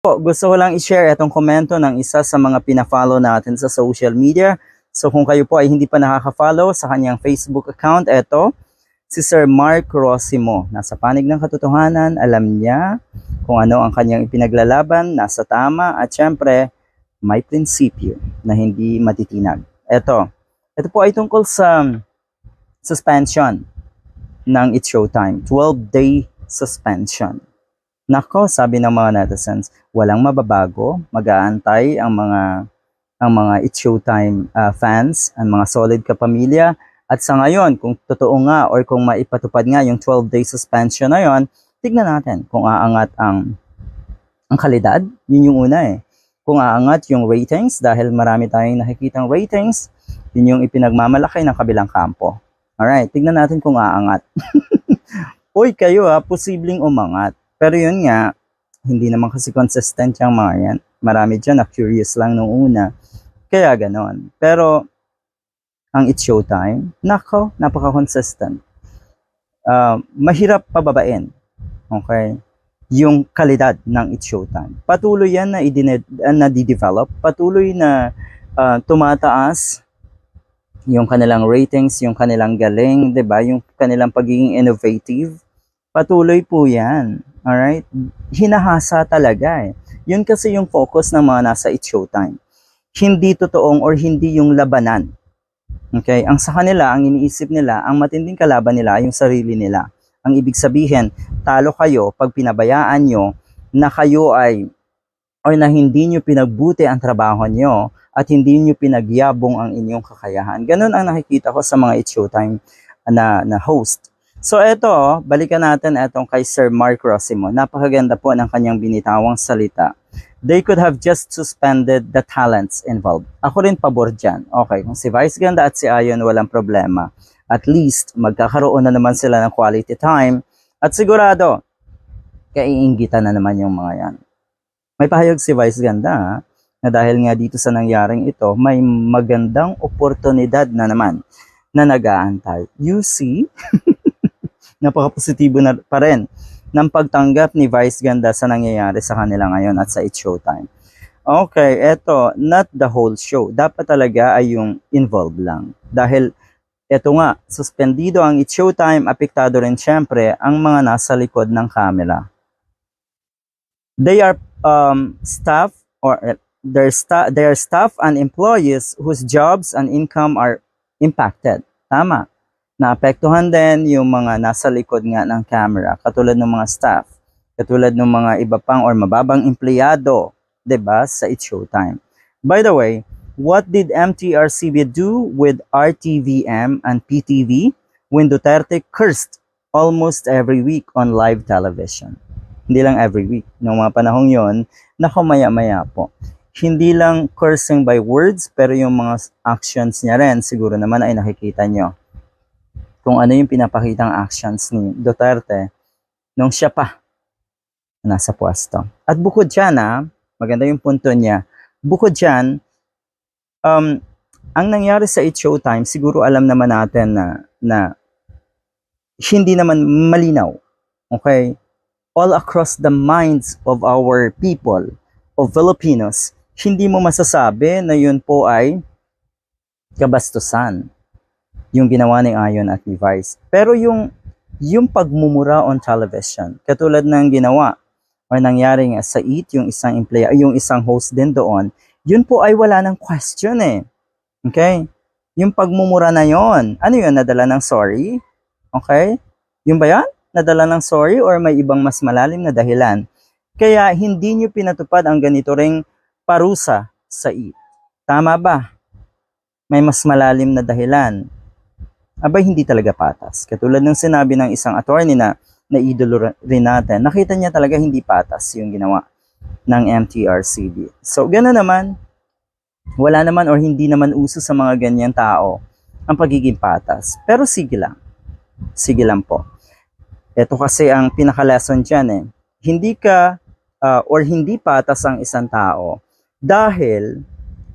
Gusto ko lang i-share itong komento ng isa sa mga pina-follow natin sa social media. So kung kayo po ay hindi pa nakaka-follow sa kanyang Facebook account, eto, si Sir Mark Rosimo. Nasa panig ng katotohanan, alam niya kung ano ang kanyang ipinaglalaban, nasa tama, at syempre, may prinsipyo na hindi matitinag. Ito po ay tungkol sa suspension ng It's Showtime. 12-day suspension. Nako, sabi ng mga netizens, walang mababago, mag-aantay ang mga It's Showtime fans, ang mga solid kapamilya. At sa ngayon, kung totoo nga or kung maipatupad nga yung 12-day suspension na yon, tignan natin kung aangat ang kalidad. Yun yung una eh. Kung aangat yung ratings, dahil marami tayong nakikitang ratings, yun yung ipinagmamalaki ng kabilang kampo. Alright, tignan natin kung aangat. Uy, kayo posibleng umangat. Pero yun nga, hindi naman kasi consistent yung mga yan. Marami dyan na curious lang nung una. Kaya ganon. Pero, ang It's Showtime, nako, napaka-consistent. Mahirap pababain. Okay? Yung kalidad ng It's Showtime. Patuloy yan na di-develop. Patuloy na tumataas yung kanilang ratings, yung kanilang galing, 'di ba? Yung kanilang pagiging innovative. Patuloy po yan. Alright? Hinahasa talaga eh. Yun kasi yung focus ng mga nasa It's Showtime. Hindi totoong or hindi yung labanan. Okay? Ang sa kanila, ang iniisip nila, ang matinding kalaban nila, yung sarili nila. Ang ibig sabihin, talo kayo pag pinabayaan nyo na kayo ay, or na hindi nyo pinagbuti ang trabaho nyo at hindi nyo pinagyabong ang inyong kakayahan. Ganun ang nakikita ko sa mga It's Showtime na host. So eto, balikan natin etong kay Sir Mark Rosimo. Napakaganda po ng kanyang binitawang salita. They could have just suspended the talents involved. Ako rin pabor dyan. Okay, kung si Vice Ganda at si Ayon walang problema. At least, magkakaroon na naman sila ng quality time. At sigurado, kaiingitan na naman yung mga yan. May pahayag si Vice Ganda na dahil nga dito sa nangyaring ito, may magandang oportunidad na naman na nag-aantay. You see? Napaka-positibo na pa rin ng pagtanggap ni Vice Ganda sa nangyayari sa kanila ngayon at sa It's Showtime. Okay, eto, not the whole show. Dapat talaga ay yung involved lang. Dahil, eto nga, suspendido ang It's Showtime, apektado rin syempre ang mga nasa likod ng camera. They are staff or their staff and employees whose jobs and income are impacted. Tama. Naapektuhan din yung mga nasa likod nga ng camera, katulad ng mga staff, katulad ng mga iba pang or mababang empleyado, 'di ba, sa It's Showtime. By the way, what did MTRCB do with RTVM and PTV when Duterte cursed almost every week on live television? Hindi lang every week. Noong mga panahong yon, nako maya-maya po. Hindi lang cursing by words, pero yung mga actions niya rin, siguro naman ay nakikita nyo kung ano yung pinapakitang actions ni Duterte nung siya pa nasa pwesto. At bukod dyan, maganda yung punto niya, bukod dyan, ang nangyari sa It's Showtime, siguro alam naman natin na hindi naman malinaw. Okay? All across the minds of our people, of Filipinos, hindi mo masasabi na yun po ay kabastusan yung ginawa ni Ayon at ni Vice. Pero yung pagmumura on television, katulad ng ginawa or nangyari nga sa IT, yung isang emplea, yung isang host din doon, yun po ay wala ng question eh. Okay? Yung pagmumura na yon, ano yun, nadala ng sorry? Okay? Yung ba yan? Nadala ng sorry or may ibang mas malalim na dahilan? Kaya hindi nyo pinatupad ang ganito ring parusa sa IT. Tama ba? May mas malalim na dahilan. Abay, hindi talaga patas. Katulad ng sinabi ng isang attorney na idolo rin natin, nakita niya talaga hindi patas yung ginawa ng MTRCB. So, gano'n naman, wala naman or hindi naman uso sa mga ganyang tao ang pagiging patas. Pero sige lang po. Ito kasi ang pinaka-lesson dyan eh. Hindi ka or hindi patas ang isang tao dahil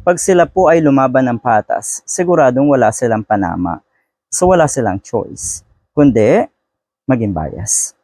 pag sila po ay lumaban ng patas, siguradong wala silang panama. So wala silang choice, kundi maging bias.